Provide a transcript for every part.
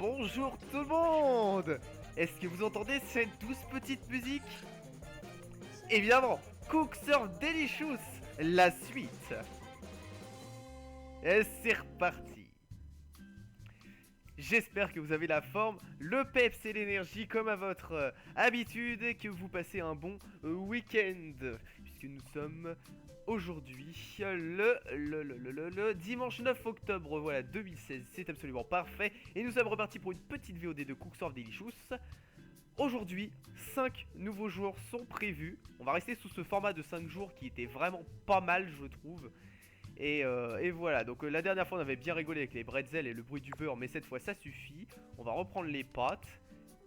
Bonjour tout le monde. Est-ce que vous entendez cette douce petite musique? Évidemment, Cook Serve Delicious, la suite. Et c'est reparti. J'espère que vous avez la forme, le peps et l'énergie comme à votre habitude et que vous passez un bon week-end. Puisque nous sommes aujourd'hui le dimanche 9 octobre, voilà, 2016, c'est absolument parfait. Et nous sommes repartis pour une petite VOD de Cook Serve Delicious. Aujourd'hui, 5 nouveaux jours sont prévus. On va rester sous ce format de 5 jours qui était vraiment pas mal, je trouve. Et voilà, donc la dernière fois on avait bien rigolé avec les bretzels et le bruit du beurre, mais cette fois ça suffit. On va reprendre les pâtes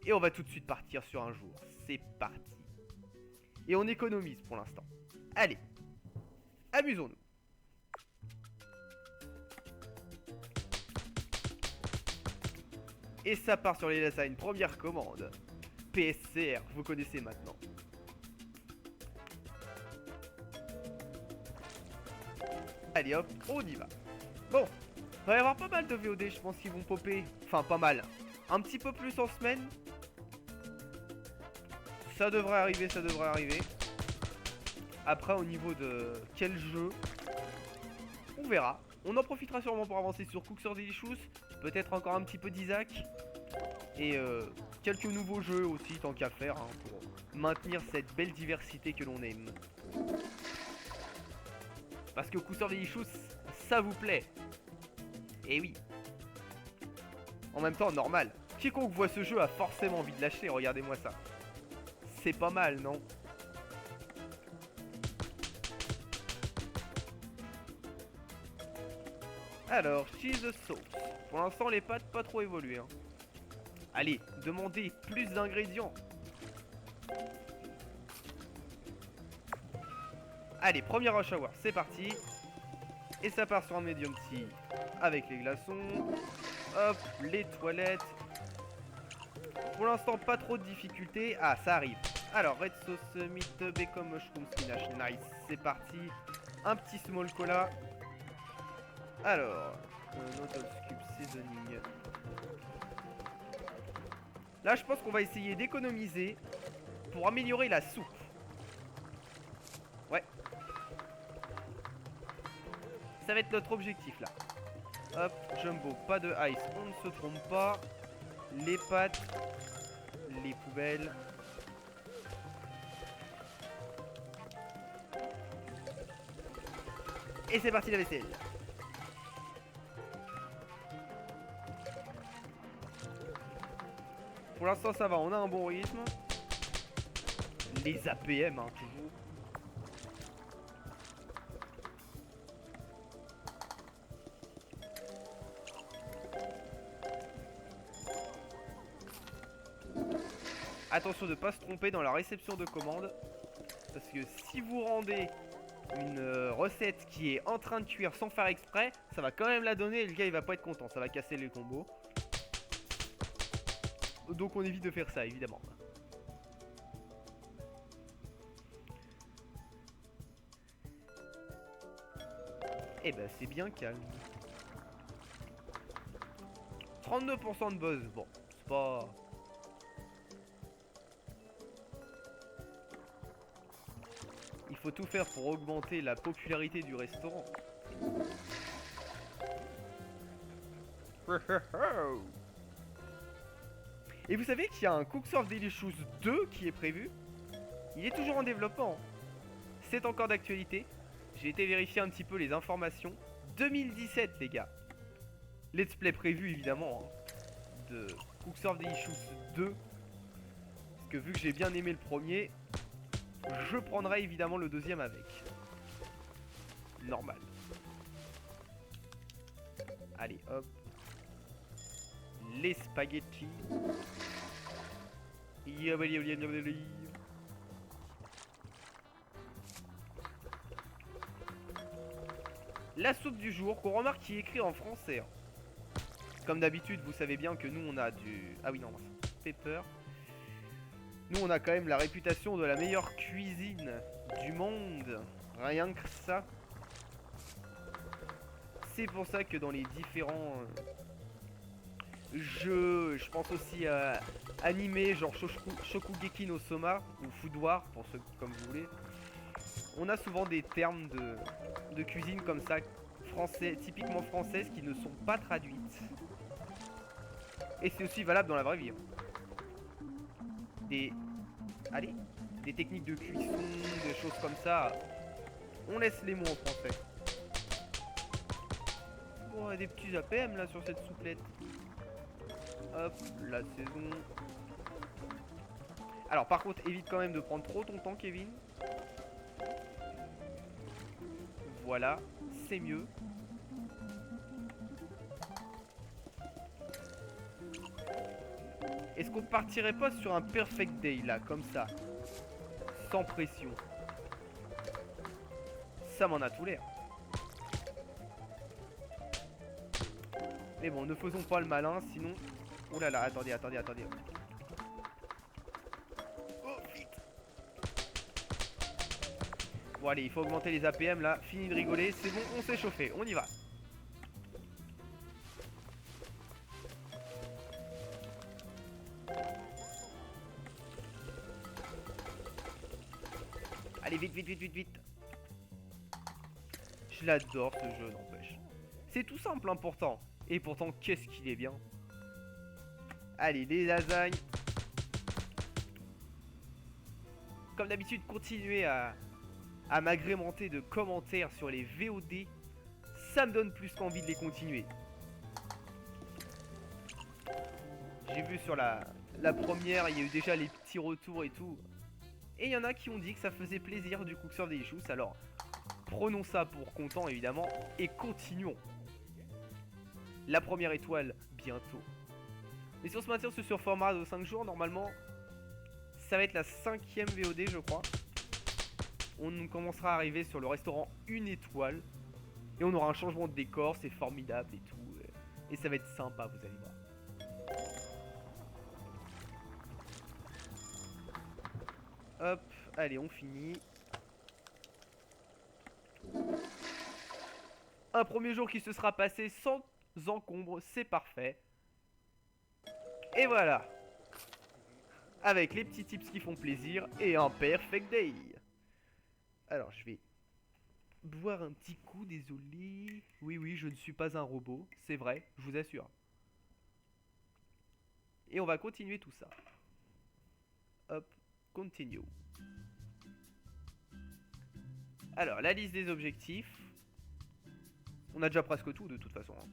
et on va tout de suite partir sur un jour. C'est parti. Et on économise pour l'instant. Allez, amusons-nous. Et ça part sur les lasagnes, première commande. PSCR, vous connaissez maintenant. Allez hop, on y va. Bon, il va y avoir pas mal de VOD, je pense, qui vont popper. Enfin, pas mal. Un petit peu plus en semaine. Ça devrait arriver, ça devrait arriver. Après, au niveau de quel jeu, on verra. On en profitera sûrement pour avancer sur Cook Serve Delicious. Peut-être encore un petit peu d'Isaac. Et quelques nouveaux jeux aussi, tant qu'à faire, hein, pour maintenir cette belle diversité que l'on aime. Parce que Cook Serve Delicious, ça vous plaît. Et oui. En même temps, normal. Quiconque voit ce jeu a forcément envie de l'acheter, regardez-moi ça. C'est pas mal, non? Alors, cheese sauce. Pour l'instant, les pâtes pas trop évoluées. Hein. Allez, demandez plus d'ingrédients. Allez, premier rush hour, c'est parti. Et ça part sur un medium tea avec les glaçons. Hop, les toilettes. Pour l'instant, pas trop de difficultés. Ah, ça arrive. Alors, red sauce, meat, bacon, mushroom, spinach. Nice, c'est parti. Un petit small cola. Alors, noodles cube seasoning. Là, je pense qu'on va essayer d'économiser pour améliorer la soupe. Ouais. Ça va être notre objectif, là. Hop, jumbo, pas de ice, on ne se trompe pas. Les pâtes, les poubelles. Et c'est parti la vaisselle. Pour l'instant ça va, on a un bon rythme. Les APM hein, toujours. Attention de ne pas se tromper dans la réception de commandes. Parce que si vous rendez une recette qui est en train de cuire sans faire exprès, ça va quand même la donner et le gars il va pas être content, ça va casser les combos. Donc on évite de faire ça évidemment. Eh ben c'est bien calme. 32% de buzz, bon, c'est pas... Il faut tout faire pour augmenter la popularité du restaurant. Et vous savez qu'il y a un Cook Serve Delicious 2 qui est prévu. Il est toujours en développement. C'est encore d'actualité. J'ai été vérifier un petit peu les informations. 2017 les gars. Let's play prévu évidemment hein, de Cook Serve Delicious 2. Parce que vu que j'ai bien aimé le premier, je prendrai évidemment le deuxième avec. Normal. Allez hop. Les spaghettis. La soupe du jour qu'on remarque qui est écrit en français. Hein. Comme d'habitude, vous savez bien que nous on a du... Ah oui non, pepper. Nous on a quand même la réputation de la meilleure cuisine du monde. Rien que ça. C'est pour ça que dans les différents je pense aussi à animé genre Shokugeki no Soma ou Food War pour ceux comme vous voulez. On a souvent des termes de cuisine comme ça, français, typiquement françaises, qui ne sont pas traduites. Et c'est aussi valable dans la vraie vie. Des, allez, des techniques de cuisson, des choses comme ça. On laisse les mots en français. Bon, des petits APM là sur cette souplette. Hop, la saison. Alors par contre, évite quand même de prendre trop ton temps, Kevin. Voilà, c'est mieux. Est-ce qu'on partirait pas sur un perfect day là, comme ça, sans pression? Ça m'en a tout l'air. Mais bon, ne faisons pas le malin, sinon... Oh là là, attendez. Oh, vite. Bon allez, il faut augmenter les APM là. Fini de rigoler, c'est bon, on s'est chauffé, on y va. Allez, vite. Je l'adore ce jeu, n'empêche. C'est tout simple, hein, pourtant. Et pourtant, qu'est-ce qu'il est bien. Allez, les lasagnes. Comme d'habitude, continuez à m'agrémenter de commentaires sur les VOD. Ça me donne plus qu'envie de les continuer. J'ai vu sur la première, il y a eu déjà les petits retours et tout. Et il y en a qui ont dit que ça faisait plaisir du Cook Surf Delicious. Alors, prenons ça pour content évidemment. Et continuons. La première étoile, bientôt. Et si on se maintient sur ce format de 5 jours, normalement, ça va être la 5e VOD, je crois. On commencera à arriver sur le restaurant 1 étoile. Et on aura un changement de décor, c'est formidable et tout. Et ça va être sympa, vous allez voir. Hop, allez, on finit. Un premier jour qui se sera passé sans encombre, c'est parfait. Et voilà. Avec les petits tips qui font plaisir et un perfect day. Alors, je vais boire un petit coup, désolé. Oui, je ne suis pas un robot, c'est vrai, je vous assure. Et on va continuer tout ça. Hop, continue. Alors, la liste des objectifs. On a déjà presque tout de toute façon. Hein.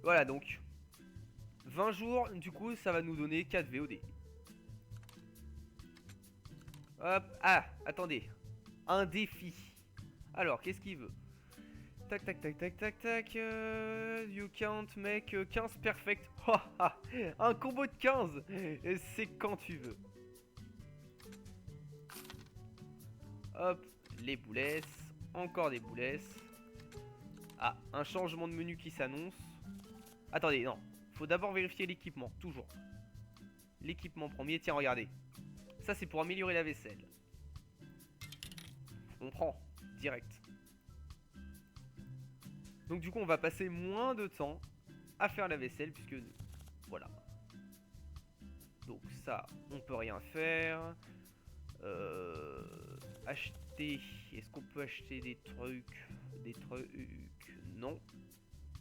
Voilà donc. 20 jours, du coup, ça va nous donner 4 VOD. Hop, ah, attendez. Un défi. Alors, qu'est-ce qu'il veut? Tac. You can't make 15 perfect. Un combo de 15. C'est quand tu veux. Hop, les boulettes. Encore des boulettes. Ah, un changement de menu qui s'annonce. Attendez, non. Faut d'abord vérifier l'équipement, toujours. L'équipement premier, tiens, regardez. Ça, c'est pour améliorer la vaisselle. On prend, direct. Donc du coup, on va passer moins de temps à faire la vaisselle, puisque... Voilà. Donc ça, on peut rien faire. Acheter... Est-ce qu'on peut acheter des trucs? Non.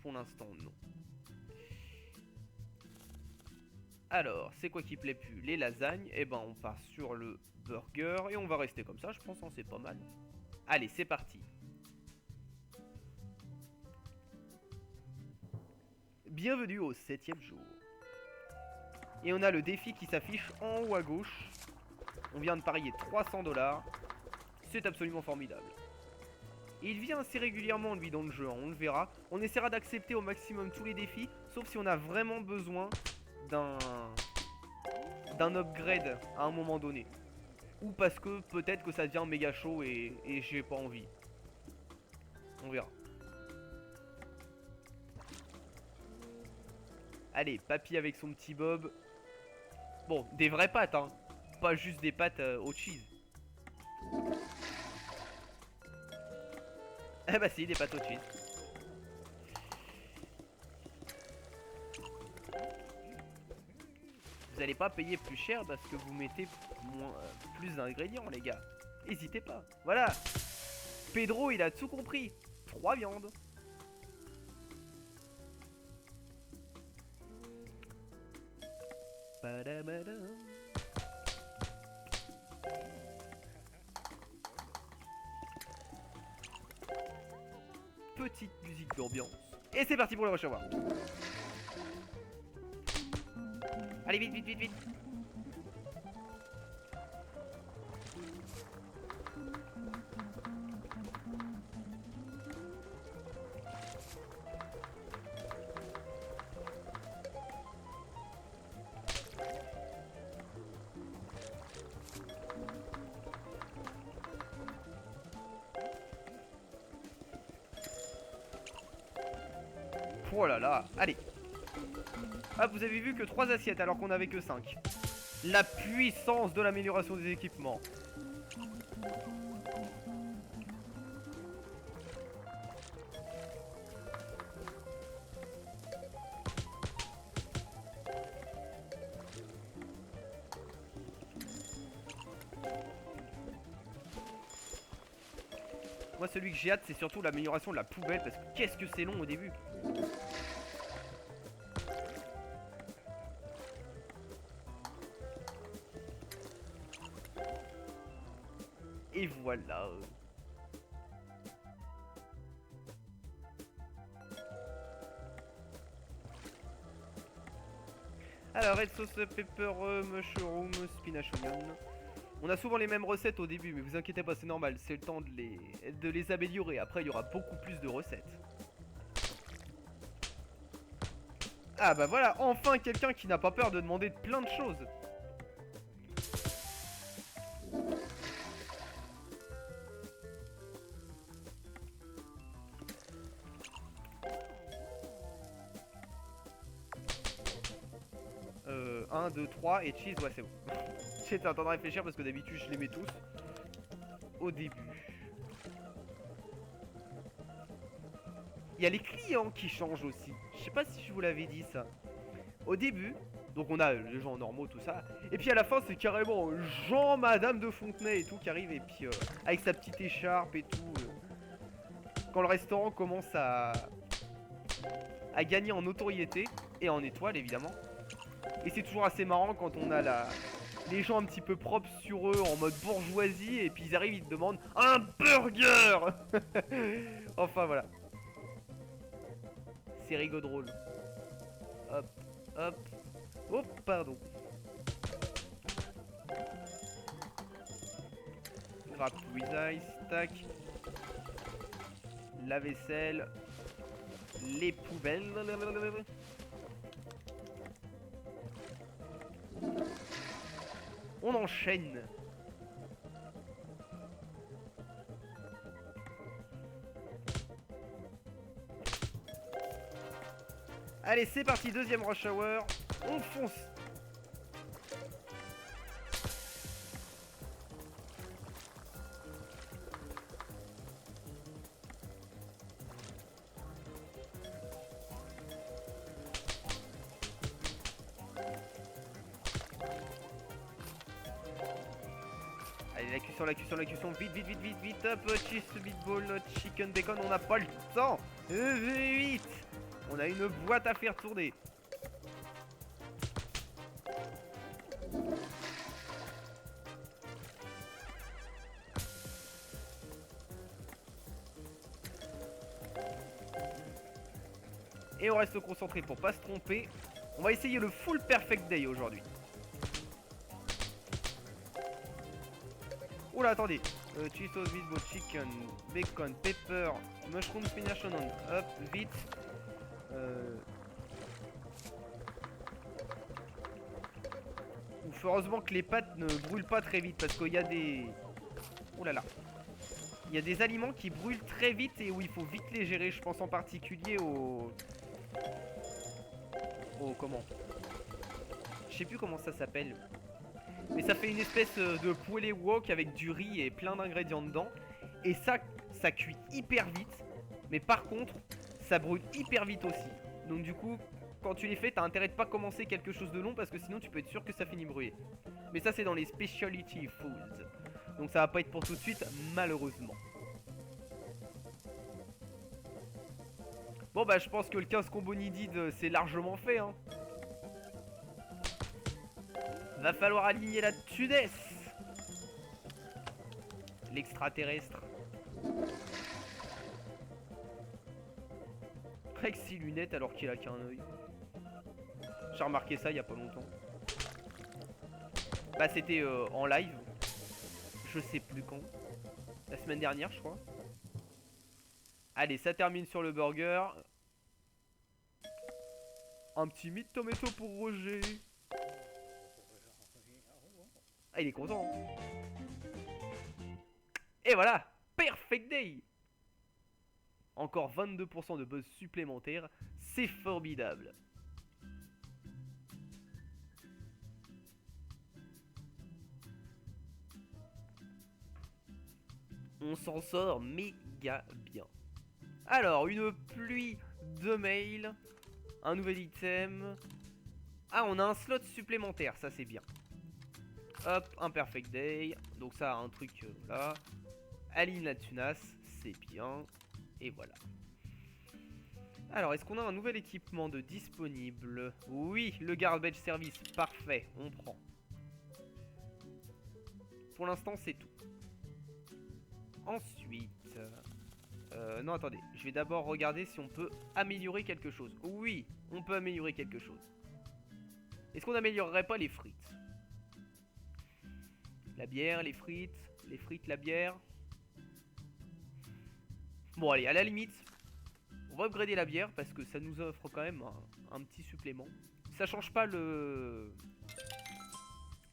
Pour l'instant, non. Alors, c'est quoi qui plaît plus? Les lasagnes. Eh ben, on part sur le burger. Et on va rester comme ça, je pense, hein, c'est pas mal. Allez, c'est parti. Bienvenue au 7e jour. Et on a le défi qui s'affiche en haut à gauche. On vient de parier 300 $. C'est absolument formidable. Et il vient assez régulièrement lui dans le jeu, hein, on le verra. On essaiera d'accepter au maximum tous les défis, sauf si on a vraiment besoin d'un upgrade à un moment donné. Ou parce que peut-être que ça devient méga chaud et j'ai pas envie. On verra. Allez, papy avec son petit bob. Bon, des vraies pâtes, hein. Pas juste des pâtes au cheese. Eh bah si, des pâtes au cheese. Vous allez pas payer plus cher parce que vous mettez plus d'ingrédients, les gars. N'hésitez pas. Voilà. Pedro, il a tout compris. 3 viandes. Badabada. Petite musique d'ambiance. Et c'est parti pour le recevoir. Allez, vite, vite, vite, vite. Oh là là, allez. Ah, vous avez vu que 3 assiettes alors qu'on avait que 5. La puissance de l'amélioration des équipements. Moi, celui que j'ai hâte, c'est surtout l'amélioration de la poubelle, parce que qu'est-ce que c'est long au début. Et voilà. Alors, red sauce pepper, mushroom, spinach onion. On a souvent les mêmes recettes au début, mais vous inquiétez pas, c'est normal. C'est le temps de les améliorer. Après, il y aura beaucoup plus de recettes. Ah bah voilà, enfin quelqu'un qui n'a pas peur de demander plein de choses. Euh, 1, 2, 3 et cheese, ouais c'est bon. J'étais en train de réfléchir parce que d'habitude je les mets tous au début. Il y a les clients qui changent aussi. Je sais pas si je vous l'avais dit ça. Au début, donc on a les gens normaux, tout ça. Et puis à la fin, c'est carrément Jean, Madame de Fontenay et tout qui arrive. Et puis avec sa petite écharpe et tout. Quand le restaurant commence à gagner en notoriété et en étoiles évidemment. Et c'est toujours assez marrant quand on a les gens un petit peu propres sur eux en mode bourgeoisie. Et puis ils arrivent, ils te demandent un burger. Enfin voilà. C'est rigolo drôle. Hop, hop. Oh, pardon. Grappe with ice, tac. La vaisselle. Les poubelles. On enchaîne. Allez, c'est parti, deuxième rush hour. On fonce. Allez, la cuisson, la cuisson, la cuisson. Vite, vite, vite, vite, vite. Hop, cheese, meatball, chicken, bacon. On n'a pas le temps. Vite. On a une boîte à faire tourner. Et on reste concentré pour pas se tromper. On va essayer le full perfect day aujourd'hui. Oula, attendez. Cheese sauce, meatball, chicken, bacon, pepper, mushroom, spinach, onion. Hop, vite. Ouf, heureusement que les pâtes ne brûlent pas très vite parce qu'il y a des... Oh là là. Il y a des aliments qui brûlent très vite et où il faut vite les gérer. Je pense en particulier au... Comment? Je sais plus comment ça s'appelle. Mais ça fait une espèce de poulet wok avec du riz et plein d'ingrédients dedans. Et ça cuit hyper vite. Mais par contre, ça brûle hyper vite aussi. Donc du coup, quand tu les fais, t'as intérêt de pas commencer quelque chose de long parce que sinon tu peux être sûr que ça finit brûlé. Mais ça c'est dans les specialty foods. Donc ça va pas être pour tout de suite, malheureusement. Bon bah je pense que le 15 combo needed c'est largement fait hein. Va falloir aligner la Tudès. L'extraterrestre. Avec 6 lunettes alors qu'il a qu'un œil. J'ai remarqué ça il y a pas longtemps. Bah c'était en live. Je sais plus quand. La semaine dernière je crois. Allez ça termine sur le burger. Un petit meat tomato pour Roger. Ah il est content hein. Et voilà. Perfect day. Encore 22% de buzz supplémentaire. C'est formidable. On s'en sort méga bien. Alors, une pluie de mails. Un nouvel item. Ah, on a un slot supplémentaire, ça c'est bien. Hop, un perfect day. Donc ça, un truc là. Aline la tunasse, c'est bien. Et voilà. Alors, est-ce qu'on a un nouvel équipement de disponible? Oui, le garbage service, parfait, on prend. Pour l'instant, c'est tout. Ensuite... non, attendez, je vais d'abord regarder si on peut améliorer quelque chose. Oui, on peut améliorer quelque chose. Est-ce qu'on n'améliorerait pas les frites? La bière, les frites, la bière. Bon, allez, à la limite, on va upgrader la bière parce que ça nous offre quand même un petit supplément. Ça change pas le...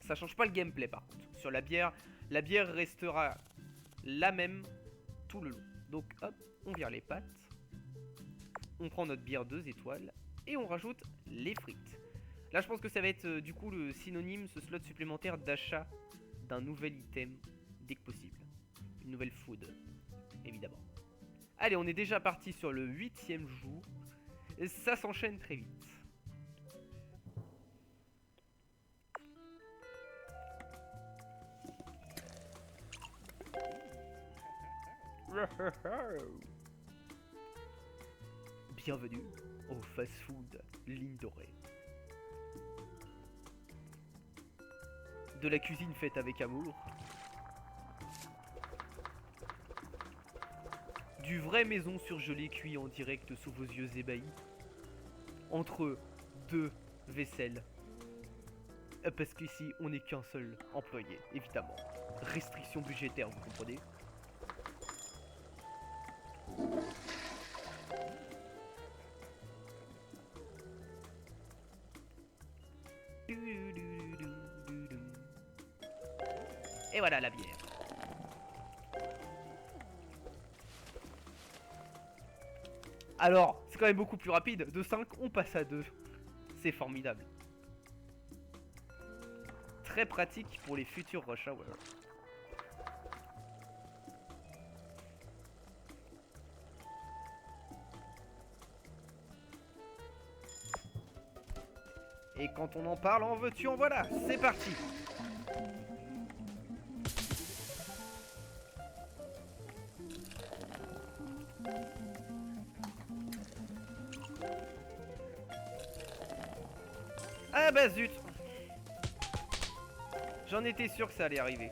Ça change pas le gameplay par contre. Sur la bière restera la même tout le long. Donc hop, on vire les pattes. On prend notre bière 2 étoiles. Et on rajoute les frites. Là je pense que ça va être du coup le synonyme, ce slot supplémentaire d'achat d'un nouvel item dès que possible. Une nouvelle food, évidemment. Allez, on est déjà parti sur le 8e jour. Et ça s'enchaîne très vite. Bienvenue au fast-food Ligne Dorée. De la cuisine faite avec amour. Du vrai maison surgelé cuit en direct sous vos yeux ébahis. Entre deux vaisselles. Parce qu'ici, on n'est qu'un seul employé, évidemment. Restriction budgétaire, vous comprenez? Et voilà la bière. Alors, c'est quand même beaucoup plus rapide. De 5, on passe à 2. C'est formidable. Très pratique pour les futurs rush hour. Et quand on en parle, en veux-tu, en voilà. C'est parti. Ah bah zut. J'en étais sûr que ça allait arriver.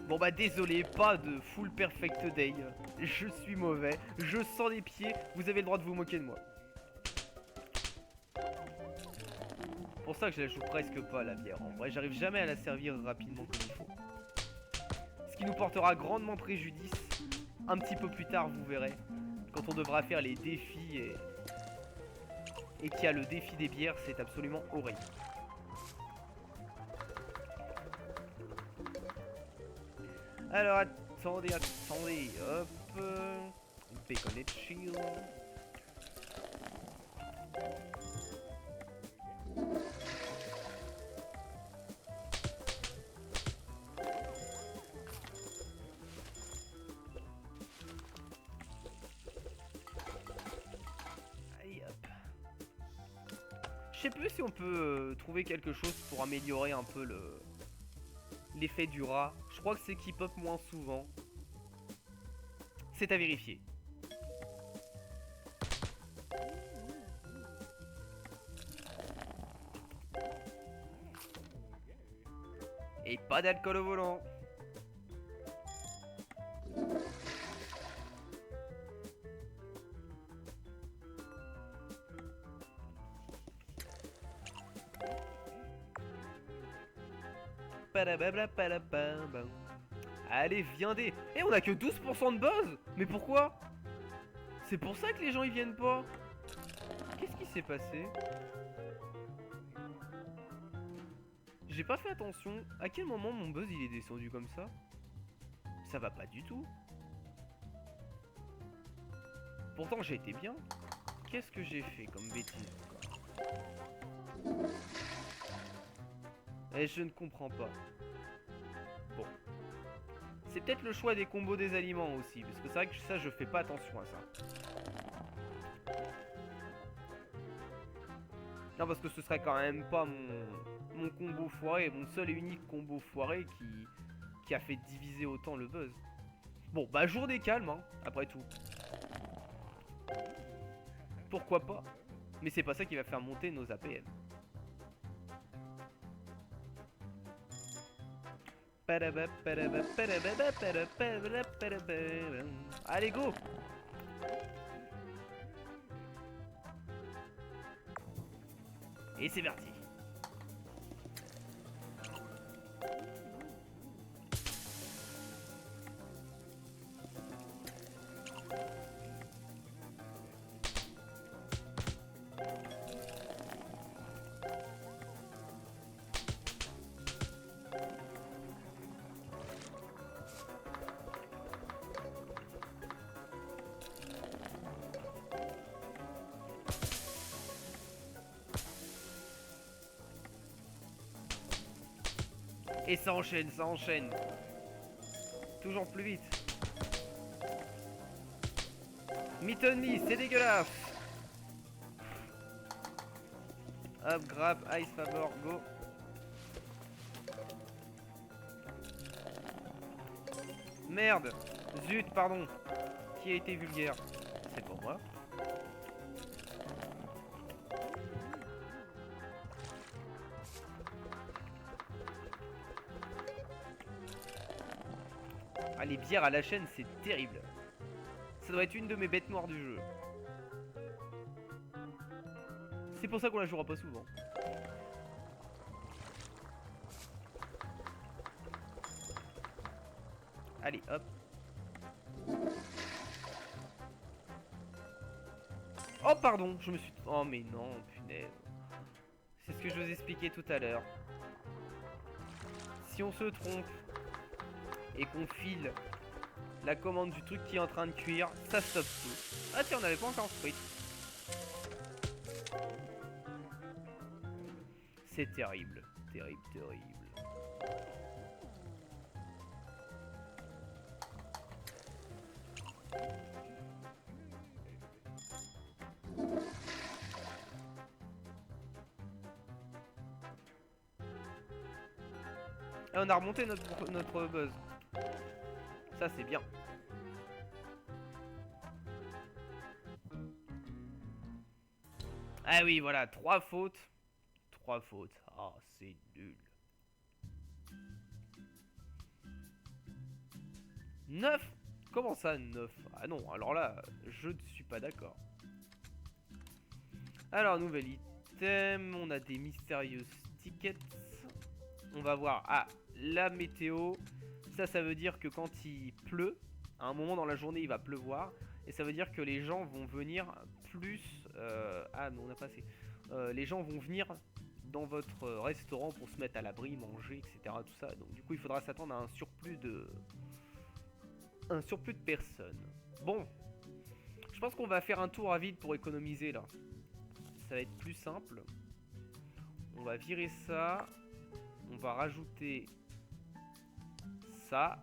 Bon bah désolé, pas de full perfect day. Je suis mauvais, je sens des pieds, vous avez le droit de vous moquer de moi. Pour ça que je la joue presque pas la bière. En vrai, j'arrive jamais à la servir rapidement comme il faut. Ce qui nous portera grandement préjudice. Un petit peu plus tard, vous verrez. Quand on devra faire les défis et qu'il y a le défi des bières, c'est absolument horrible. Alors attendez, hop. Bacon et chill. sais plus si on peut trouver quelque chose pour améliorer un peu l'effet du rat. Je crois que c'est qu'il pop moins souvent. C'est à vérifier. Et pas d'alcool au volant. Allez, viendez. Et on a que 12% de buzz. Mais pourquoi? C'est pour ça que les gens ils viennent pas. Qu'est-ce qui s'est passé? J'ai pas fait attention. À quel moment mon buzz il est descendu comme ça? Ça va pas du tout. Pourtant j'ai été bien. Qu'est-ce que j'ai fait comme bêtise encore? Et je ne comprends pas. Bon. C'est peut-être le choix des combos des aliments aussi. Parce que c'est vrai que ça je fais pas attention à ça. Non, parce que ce serait quand même pas mon combo foiré, mon seul et unique combo foiré qui a fait diviser autant le buzz. Bon, bah jour des calmes, hein, après tout. Pourquoi pas? Mais c'est pas ça qui va faire monter nos APM. Allez, go! Et c'est parti. Et ça enchaîne, ça enchaîne. Toujours plus vite. Mitoni, c'est dégueulasse. Hop, grab, ice favor, go. Merde. Zut, pardon. Qui a été vulgaire? C'est pour moi. Ah, les bières à la chaîne, c'est terrible. Ça doit être une de mes bêtes noires du jeu. C'est pour ça qu'on la jouera pas souvent. Allez, hop. Oh, pardon, je me suis... Oh, mais non, punaise. C'est ce que je vous expliquais tout à l'heure. Si on se trompe et qu'on file la commande du truc qui est en train de cuire, ça stoppe tout. Ah tiens, on n'avait pas encore frites. C'est terrible, terrible, terrible. Et on a remonté notre buzz. Ça c'est bien. Ah oui, voilà, 3 fautes. 3 fautes. Ah, c'est nul. 9? Comment ça 9? Ah non, alors là, je ne suis pas d'accord. Alors, nouvel item. On a des mystérieux tickets. On va voir. Ah, la météo. Ça veut dire que quand il pleut, à un moment dans la journée, il va pleuvoir. Et ça veut dire que les gens vont venir plus... Ah, mais on a pas assez. Les gens vont venir dans votre restaurant pour se mettre à l'abri, manger, etc. Tout ça. Donc du coup, il faudra s'attendre à un surplus de personnes. Bon, je pense qu'on va faire un tour à vide pour économiser là. Ça va être plus simple. On va virer ça. On va rajouter ça.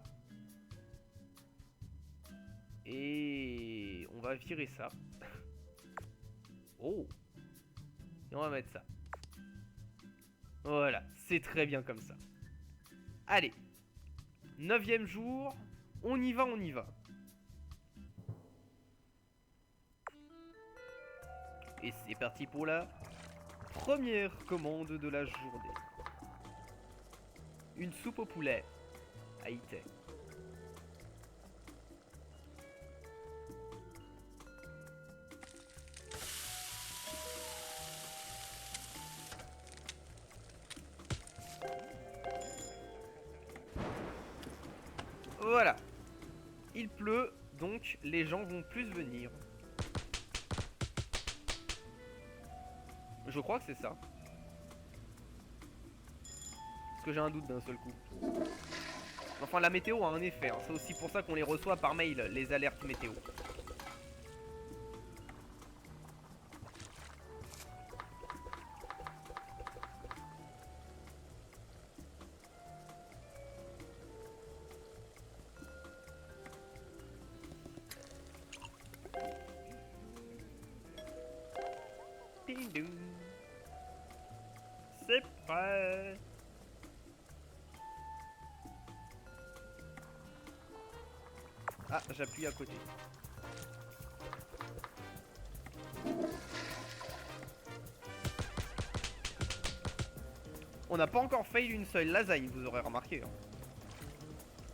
Et on va virer ça. Oh. Et on va mettre ça. Voilà, c'est très bien comme ça. Allez, 9e jour, on y va, on y va. Et c'est parti pour la première commande de la journée. Une soupe au poulet. Haïté. Voilà. Il pleut, donc les gens vont plus venir. Je crois que c'est ça. Parce que j'ai un doute d'un seul coup. Enfin, la météo a un effet. Hein. C'est aussi pour ça qu'on les reçoit par mail, les alertes météo. Ding dong. C'est prêt. Ah, j'appuie à côté. On n'a pas encore fail une seule lasagne, vous aurez remarqué. Hein.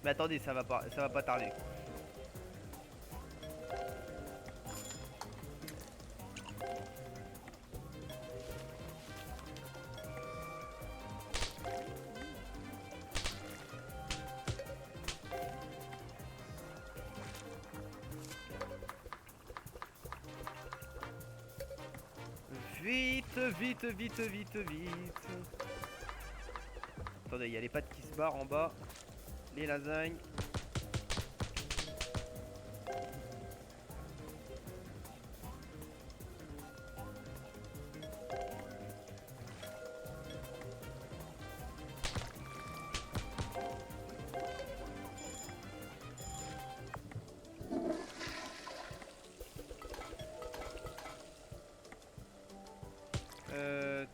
Mais attendez, ça va pas tarder. Vite, vite, vite, vite, vite. Attendez, il y a les pâtes qui se barrent en bas. Les lasagnes.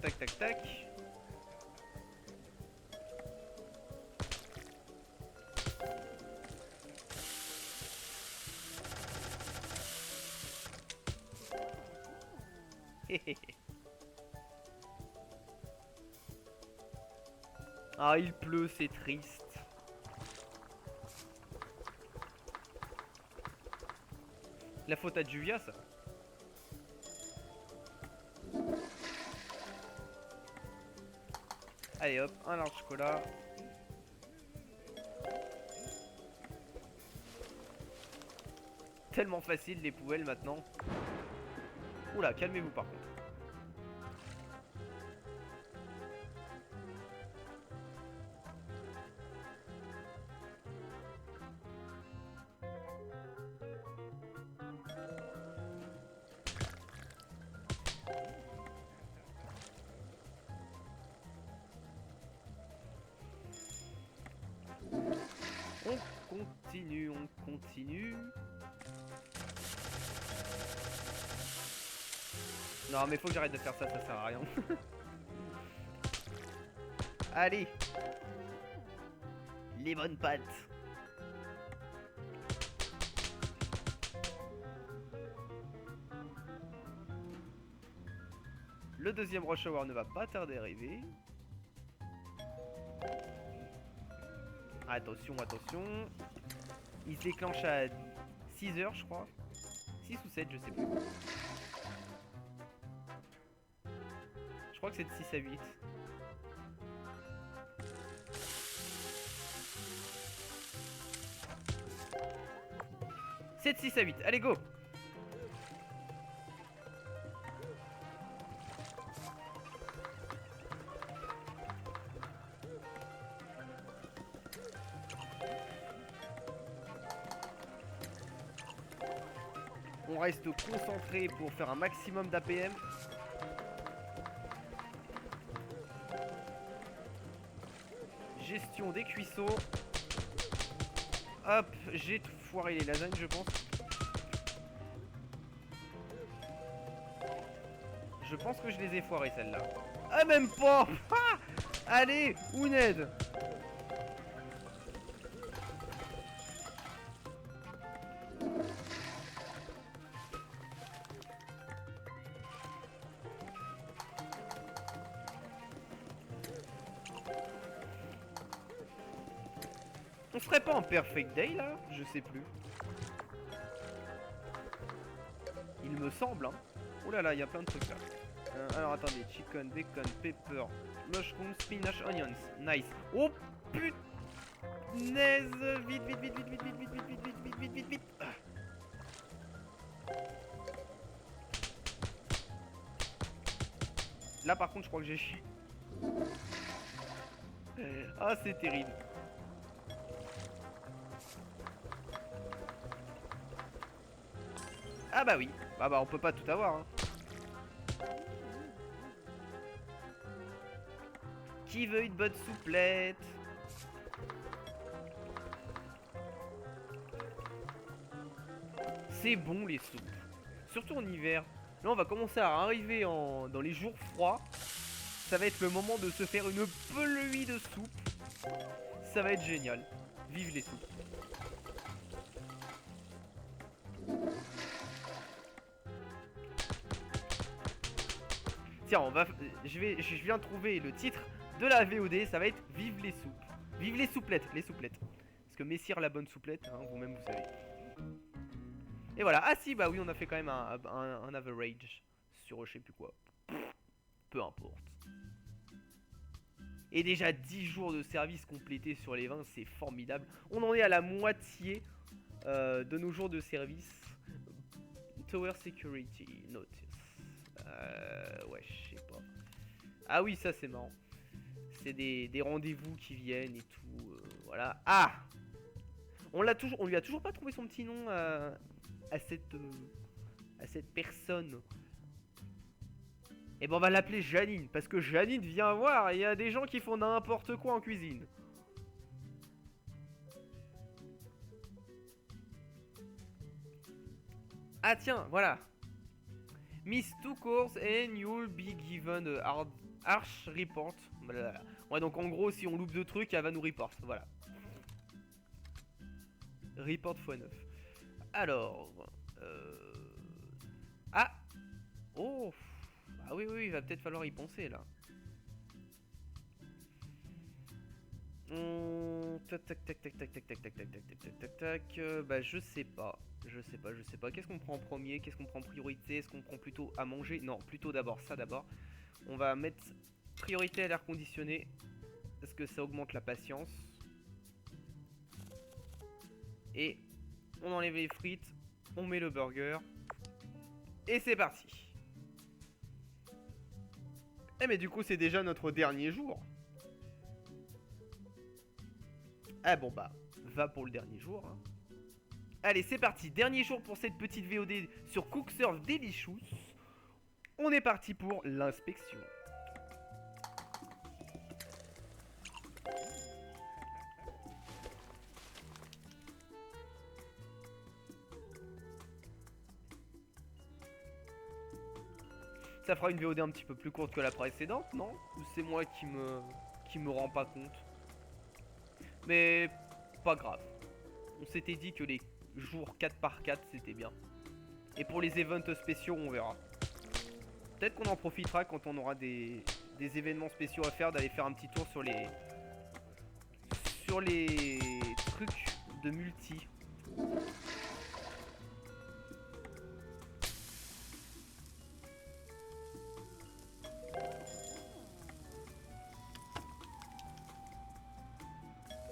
Tac, tac, tac. Ah, il pleut, c'est triste. La faute à Juvia, ça. Allez hop, un large chocolat. Tellement facile les poubelles maintenant. Oula, calmez-vous par contre. On continue, on continue. Non mais faut que j'arrête de faire ça, ça sert à rien. Allez. Les bonnes pâtes. Le deuxième rush hour ne va pas tarder à arriver. Attention, attention. Il se déclenche à 6h je crois. 6 ou 7, je sais plus. Je crois que c'est de 6 à 8. C'est de 6 à 8, allez go. On reste concentré pour faire un maximum d'APM. Gestion des cuissons. Hop, j'ai foiré les lasagnes je pense. Je pense que je les ai foirées celles-là. Ah même pas. Allez, Ouned. On serait pas en perfect day là? Je sais plus. Il me semble, hein. Oh là là, il y a plein de trucs là. Alors attendez, chicken, bacon, pepper, mushroom, spinach, onions. Nice. Oh punaise! Vite, vite, vite, vite, vite, vite, vite, vite, vite, vite, vite, vite, vite, vite. Là par contre je crois que j'ai chié. Ah c'est terrible. Ah bah oui. Bah on peut pas tout avoir hein. Qui veut une bonne souplette? C'est bon les soupes. Surtout en hiver. Là on va commencer à arriver dans les jours froids. Ça va être le moment de se faire une pluie de soupe. Ça va être génial. Vive les soupes. Tiens, je viens de trouver le titre de la VOD. Ça va être Vive les soupes. Vive les souplettes, les souplettes. Parce que messire la bonne souplette, hein, vous-même vous savez. Et voilà. Ah si, bah oui, on a fait quand même un average sur je sais plus quoi. Peu importe. Et déjà 10 jours de service complétés sur les 20, c'est formidable. On en est à la moitié de nos jours de service. Tower Security Notice. Ouais, je sais pas. Ah oui, ça c'est marrant. C'est des rendez-vous qui viennent et tout. Voilà. Ah, on lui a toujours pas trouvé son petit nom à cette personne. Et ben on va l'appeler Janine, parce que Janine, viens voir, il y a des gens qui font n'importe quoi en cuisine. Ah tiens, voilà. Miss two course and you'll be given a harsh report. Blablabla. Ouais, donc en gros, si on loupe deux trucs, elle va nous report. Voilà. Report x9. Alors. Ah. Oh. Ah oui, oui, il va peut-être falloir y penser là. Tac, tac, tac, tac, tac, tac, tac, tac, tac, tac, tac, tac, tac. Bah, je sais pas. Je sais pas, je sais pas. Qu'est-ce qu'on prend en premier? Qu'est-ce qu'on prend en priorité? Est-ce qu'on prend plutôt à manger? Non, plutôt d'abord ça d'abord. On va mettre priorité à l'air conditionné. Parce que ça augmente la patience. Et on enlève les frites. On met le burger. Et c'est parti. Eh mais du coup c'est déjà notre dernier jour. Ah bon bah, va pour le dernier jour. Hein. Allez c'est parti, dernier jour pour cette petite VOD sur Cooksurf Delicious. On est parti pour l'inspection. Ça fera une VOD un petit peu plus courte que la précédente, non? Ou c'est moi qui me rends pas compte? Mais pas grave. On s'était dit que les jours 4x4 c'était bien. Et pour les events spéciaux on verra. Peut-être qu'on en profitera quand on aura des événements spéciaux à faire, d'aller faire un petit tour sur les trucs de multi.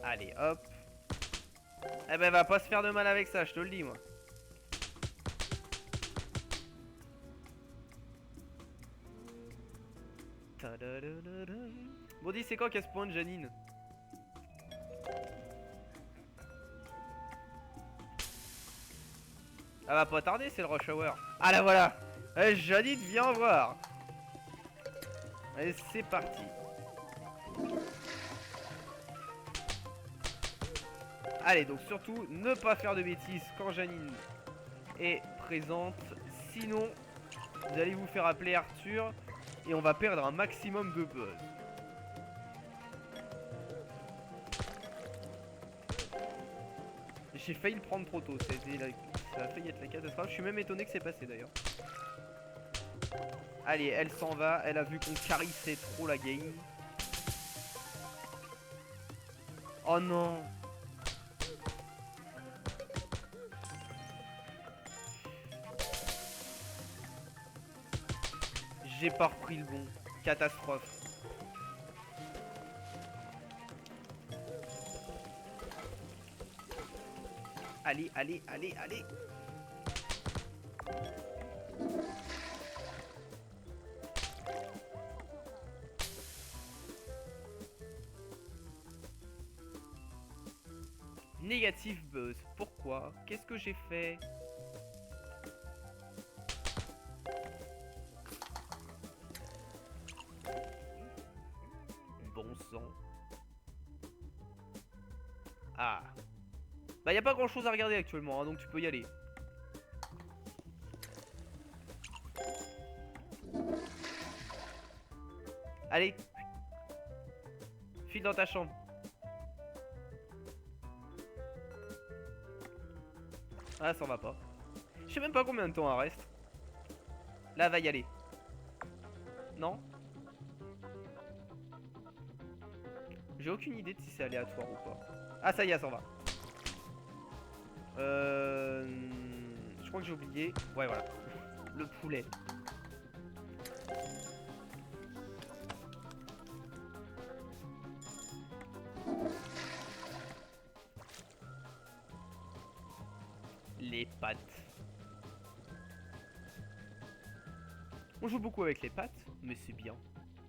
Allez hop. Eh ben va pas se faire de mal avec ça, je te le dis moi. Bon dis c'est quand qu'elle se pointe Janine? Elle va pas tarder, c'est le rush hour. Ah là voilà. Janine viens voir. Allez c'est parti. Allez donc surtout ne pas faire de bêtises quand Janine est présente. Sinon vous allez vous faire appeler Arthur. Et on va perdre un maximum de buzz. J'ai failli le prendre trop tôt, ça a failli être la catastrophe. Je suis même étonné que c'est passé d'ailleurs. Allez, elle s'en va, elle a vu qu'on carissait trop la game. Oh non. J'ai pas repris le bon. Catastrophe. Allez, allez, allez, allez. Négatif buzz. Pourquoi? Qu'est-ce que j'ai fait? Bon sang. Ah. Bah y a pas grand chose à regarder actuellement, hein, donc tu peux y aller. Allez. File dans ta chambre. Ah, ça en va pas. Je sais même pas combien de temps elle reste. Là, va y aller. Non? J'ai aucune idée de si c'est aléatoire ou pas. Ah, ça y est, ça en va. Je crois que j'ai oublié. Ouais, voilà. Le poulet. Les pâtes. On joue beaucoup avec les pâtes, mais c'est bien.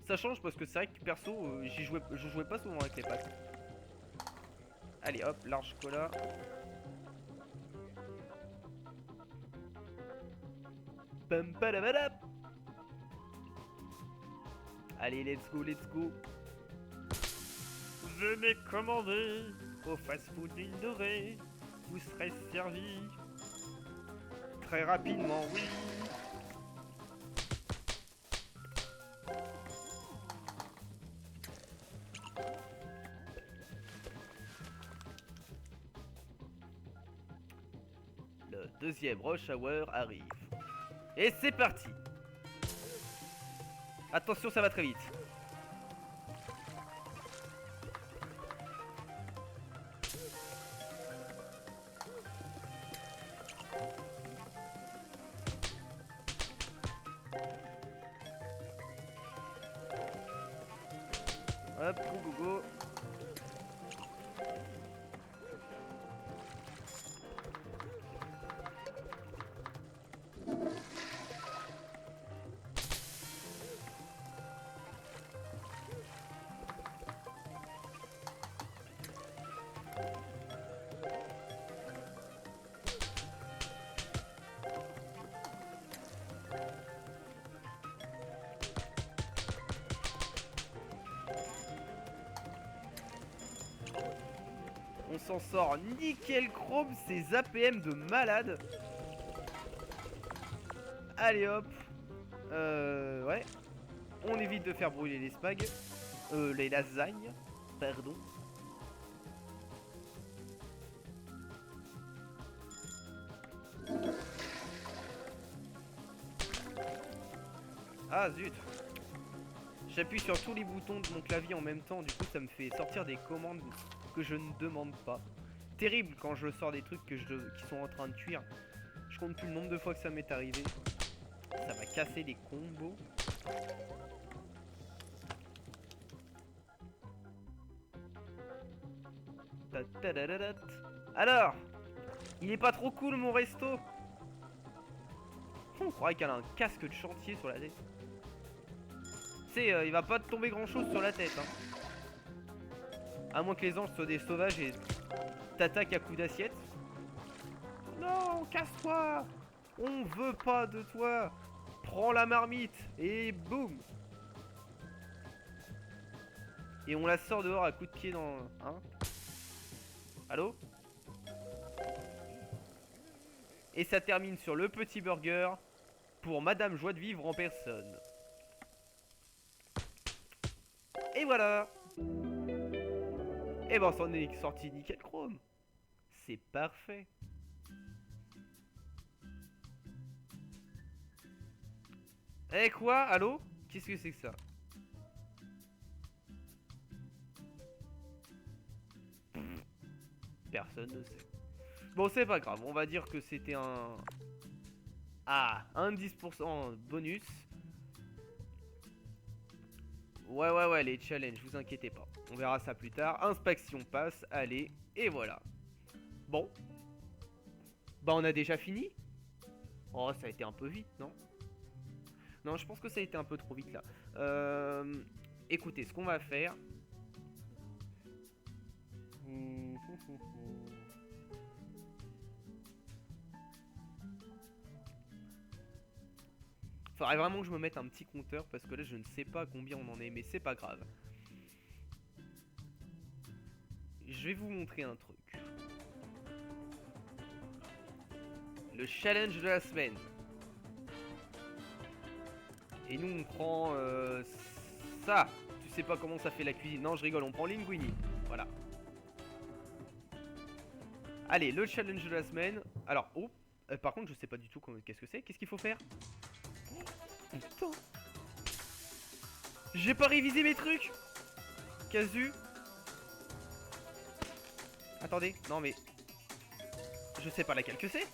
Ça change parce que c'est vrai que perso, je jouais pas souvent avec les pâtes. Allez hop, large cola. Pam padabadap. Allez, let's go, let's go. Venez commander au fast-food L'Île de Ré. Vous serez servi très rapidement, oui. Le deuxième rush hour arrive. Et c'est parti. Attention, ça va très vite. Hop, go go go. On s'en sort nickel chrome, ces APM de malade. Allez hop. Ouais. On évite de faire brûler les spags. Les lasagnes. Pardon. Ah zut. J'appuie sur tous les boutons de mon clavier en même temps, du coup ça me fait sortir des commandes que je ne demande pas. Terrible quand je sors des trucs qui sont en train de cuire. Je compte plus le nombre de fois que ça m'est arrivé. Ça m'a cassé les combos. Alors, il est pas trop cool mon resto. On croirait qu'elle a un casque de chantier sur la tête. Tu sais, il va pas te tomber grand chose sur la tête, hein. À moins que les anges soient des sauvages et t'attaquent à coups d'assiette. Non, casse-toi. On veut pas de toi. Prends la marmite et boum. Et on la sort dehors à coups de pied dans... Hein? Allô? Et ça termine sur le petit burger pour Madame Joie de Vivre en personne. Et voilà. Et ben, on s'en est sorti nickel chrome. C'est parfait. Eh quoi? Allô? Qu'est-ce que c'est que ça? Personne ne sait. Bon, c'est pas grave, on va dire que c'était un... Ah, un 10% bonus. Ouais, les challenges, vous inquiétez pas. On verra ça plus tard. Inspection passe, allez, et voilà. Bon. Bah, on a déjà fini? Oh, ça a été un peu vite, non? Non, je pense que ça a été un peu trop vite, là. Écoutez, ce qu'on va faire... Faudrait vraiment que je me mette un petit compteur parce que là je ne sais pas combien on en est, mais c'est pas grave. Je vais vous montrer un truc. Le challenge de la semaine. Et nous on prend ça. Tu sais pas comment ça fait la cuisine. Non, je rigole, on prend linguini. Voilà. Allez, le challenge de la semaine. Alors, oh, par contre je sais pas du tout qu'est-ce que c'est. Qu'est-ce qu'il faut faire? Putain. J'ai pas révisé mes trucs. Casu. Attendez, non mais... Je sais pas laquelle que c'est.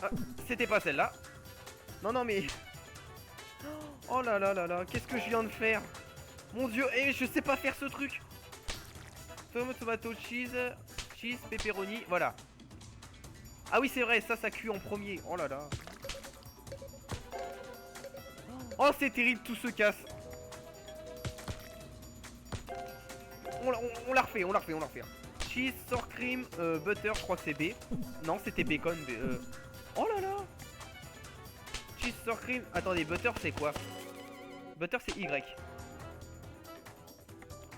Ah, c'était pas celle-là. Non mais... Oh là là là là, qu'est-ce que je viens de faire? Mon dieu, et je sais pas faire ce truc. Tomato, cheese, pepperoni, voilà. Ah oui c'est vrai, ça cuit en premier. Oh là là. Oh c'est terrible, tout se casse. On la refait. Cheese, sour cream, butter, je crois que c'est B. Non, c'était bacon. Oh là là. Cheese, sour cream. Attendez, butter c'est quoi? Butter c'est Y.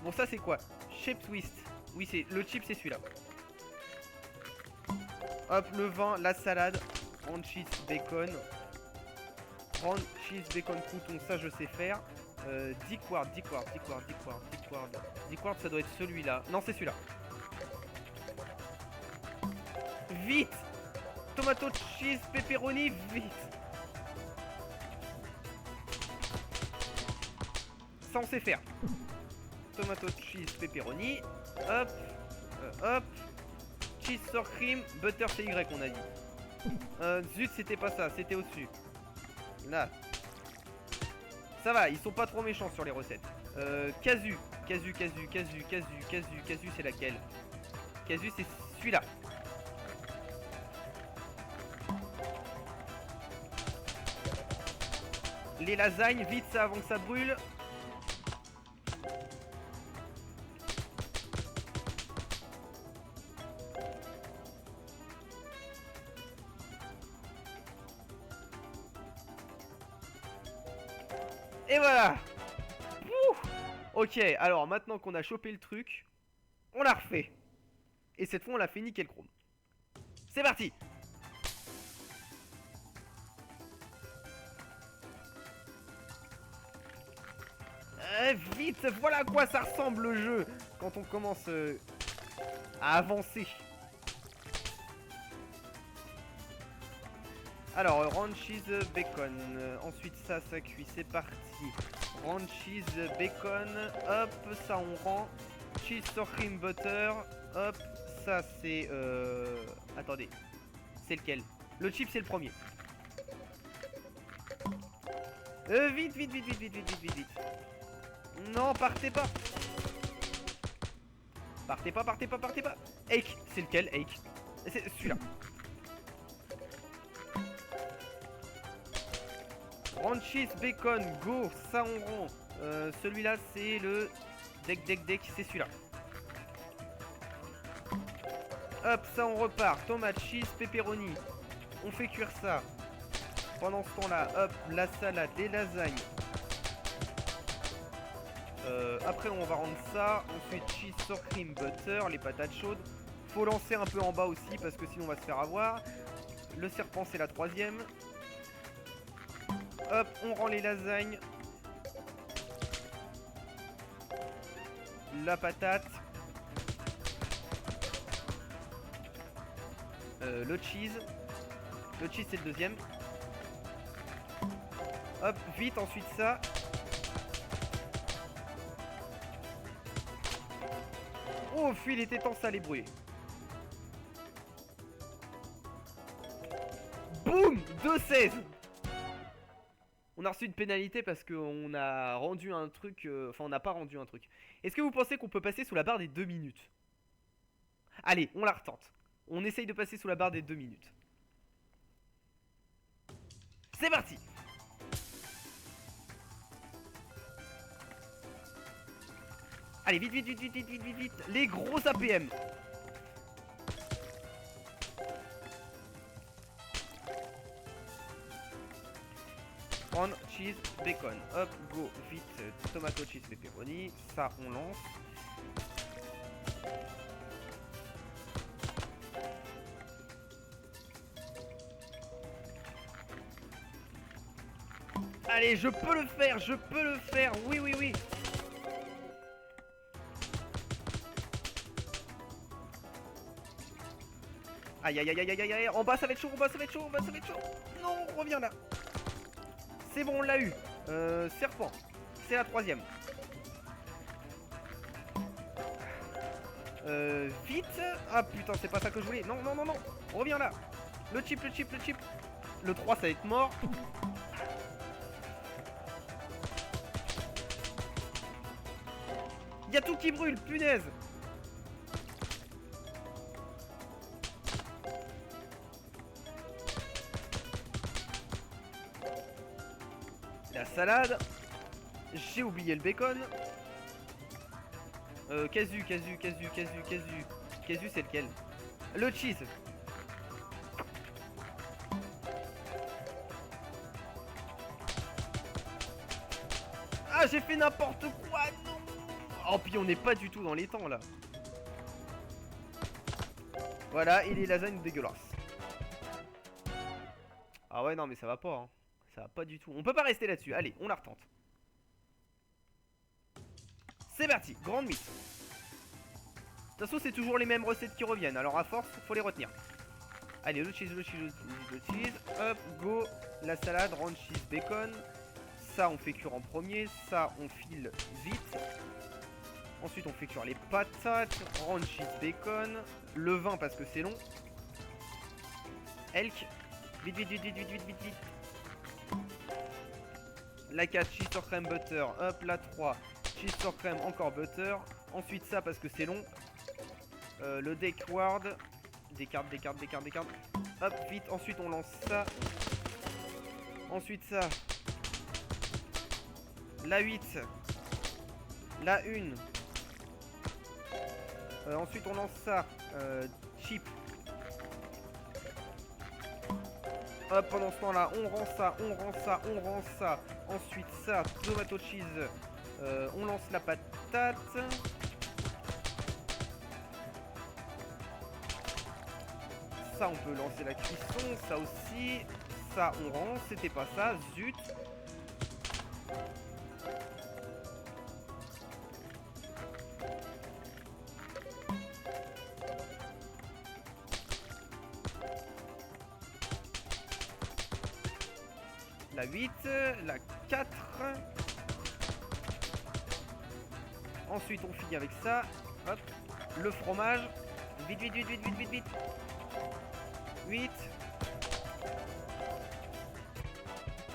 Bon ça c'est quoi? Shape twist. Oui c'est le chip c'est celui-là. Hop le vin, la salade. On cheese, bacon. Prendre cheese, bacon, crouton, ça je sais faire. Dickward, ça doit être celui-là. Non, c'est celui-là. Vite! Tomato, cheese, pepperoni, vite! Ça, on sait faire. Tomato, cheese, pepperoni. Hop. Hop. Cheese, sour cream, butter, c'est Y, on a dit. Zut, c'était pas ça, c'était au-dessus. Là. Ça va, ils sont pas trop méchants sur les recettes. Casu, c'est laquelle? Casu, c'est celui-là. Les lasagnes, vite ça avant que ça brûle. Et voilà. Ouh. Ok, alors maintenant qu'on a chopé le truc, on l'a refait. Et cette fois on l'a fait nickel chrome. C'est parti. Vite, voilà à quoi ça ressemble le jeu quand on commence à avancer. Alors, ranch cheese bacon. Ensuite, ça cuit. C'est parti. Ranch cheese bacon. Hop, ça on rend. Cheese sour cream butter. Hop, ça c'est. Attendez. C'est lequel? Le chip, c'est le premier. Vite. Non, partez pas. Partez pas. Hake, c'est lequel? Hake. C'est celui-là. Ranch cheese bacon, go, ça on rend. Celui-là c'est le deck, c'est celui-là. Hop, ça on repart. Tomate, cheese, pepperoni. On fait cuire ça. Pendant ce temps-là, hop, la salade, les lasagnes. Après on va rendre ça. Ensuite cheese, sour cream, butter, les patates chaudes. Faut lancer un peu en bas aussi parce que sinon on va se faire avoir. Le serpent c'est la troisième. Hop, on rend les lasagnes. La patate. Le cheese. Le cheese c'est le deuxième. Hop, vite, ensuite ça. Oh, fuis, il était temps, ça allait brûler. Boum, 2-16. On a reçu une pénalité parce qu'on a rendu un truc... Enfin, on n'a pas rendu un truc. Est-ce que vous pensez qu'on peut passer sous la barre des 2 minutes? Allez, on la retente. On essaye de passer sous la barre des 2 minutes. C'est parti. Allez, vite, vite, vite, vite, vite, vite, vite, vite. Les gros APM. Prawn, cheese, bacon. Hop, go, vite, tomato, cheese, pepperoni. Ça, on lance. Allez, je peux le faire, je peux le faire. Oui, oui, oui. Aïe, aïe, aïe, aïe, aïe, aïe. En bas, ça va être chaud, en bas, ça va être chaud, en bas, ça va être chaud. Non, reviens là. C'est bon, on l'a eu. Serpent. C'est la troisième. Vite. Ah putain, c'est pas ça que je voulais. Non, non, non, non. Reviens là. Le chip, le chip, le chip. Le 3, ça va être mort. Il y a tout qui brûle, punaise. La salade. J'ai oublié le bacon. Casu, casu, casu, casu, casu. Casu, c'est lequel? Le cheese. Ah, j'ai fait n'importe quoi, non. Oh, puis on n'est pas du tout dans les temps, là. Voilà, et les lasagnes dégueulasses. Ah ouais, non, mais ça va pas, hein. Ça va pas du tout. On peut pas rester là-dessus. Allez, on la retente. C'est parti, grande mise. De toute façon, c'est toujours les mêmes recettes qui reviennent. Alors, à force, faut les retenir. Allez, le cheese, le cheese, le cheese. Hop, go. La salade, round cheese, bacon. Ça, on fait cuire en premier. Ça, on file vite. Ensuite, on fait cuire les patates. Round cheese, bacon. Le vin, parce que c'est long. Elk. Vite, vite, vite, vite, vite, vite, vite, vite. La 4, cheese sur crème butter. Hop, la 3, cheese sur crème, encore butter. Ensuite, ça, parce que c'est long. Le deck ward. Des cartes, des cartes, des cartes, des cartes. Hop, vite. Ensuite, on lance ça. Ensuite, ça. La 8. La 1. Ensuite, on lance ça. Chip. Hop, pendant ce temps-là, on rend ça, on rend ça, on rend ça. Ensuite, ça, tomato cheese. On lance la patate. Ça, on peut lancer la cuisson. Ça aussi. Ça, on rend. C'était pas ça. Zut. La 8, la 4. Ensuite, on finit avec ça. Hop. Le fromage. Vite, vite, vite, vite, vite, vite, vite. 8.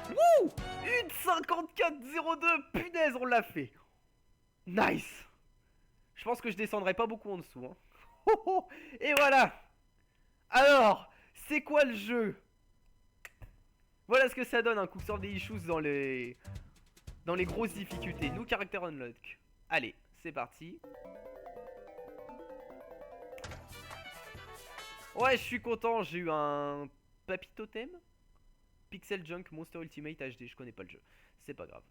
Wouh! Une 54,02. Punaise, on l'a fait. Nice. Je pense que je descendrai pas beaucoup en dessous. Hein. Et voilà. Alors, c'est quoi le jeu? Voilà ce que ça donne un coup sur des issues dans les grosses difficultés. New character unlock. Allez, c'est parti. Ouais, je suis content, j'ai eu un papy totem. Pixel Junk Monster Ultimate HD, je connais pas le jeu. C'est pas grave.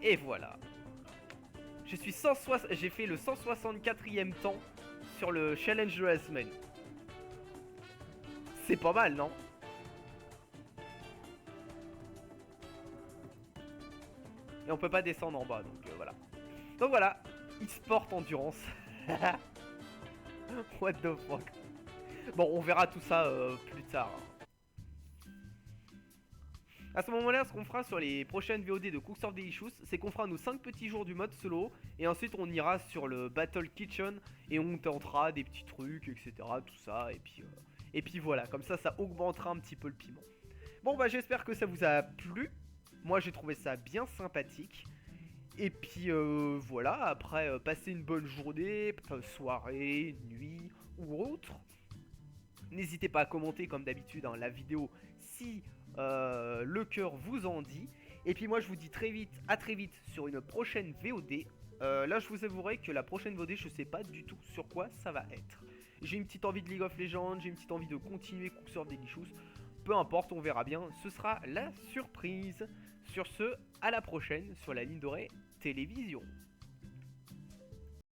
Et voilà. J'ai fait le 164e temps sur le challenge de la semaine. C'est pas mal, non? Et on peut pas descendre en bas, donc voilà. Donc voilà, e-sport endurance. What the fuck. Bon, on verra tout ça plus tard. À ce moment-là, ce qu'on fera sur les prochaines VOD de Cooks of Delicious, c'est qu'on fera nos 5 petits jours du mode solo, et ensuite on ira sur le Battle Kitchen, et on tentera des petits trucs, etc. Tout ça, et puis voilà, comme ça augmentera un petit peu le piment. Bon bah j'espère que ça vous a plu, moi j'ai trouvé ça bien sympathique. Et puis voilà, après passez une bonne journée, soirée, nuit ou autre. N'hésitez pas à commenter comme d'habitude hein, la vidéo si le cœur vous en dit. Et puis moi je vous dis très vite, à très vite sur une prochaine VOD. Là je vous avouerai que la prochaine VOD je sais pas du tout sur quoi ça va être. J'ai une petite envie de League of Legends, j'ai une petite envie de continuer Cooks of Delicious. Peu importe, on verra bien, ce sera la surprise. Sur ce, à la prochaine sur la ligne dorée télévision.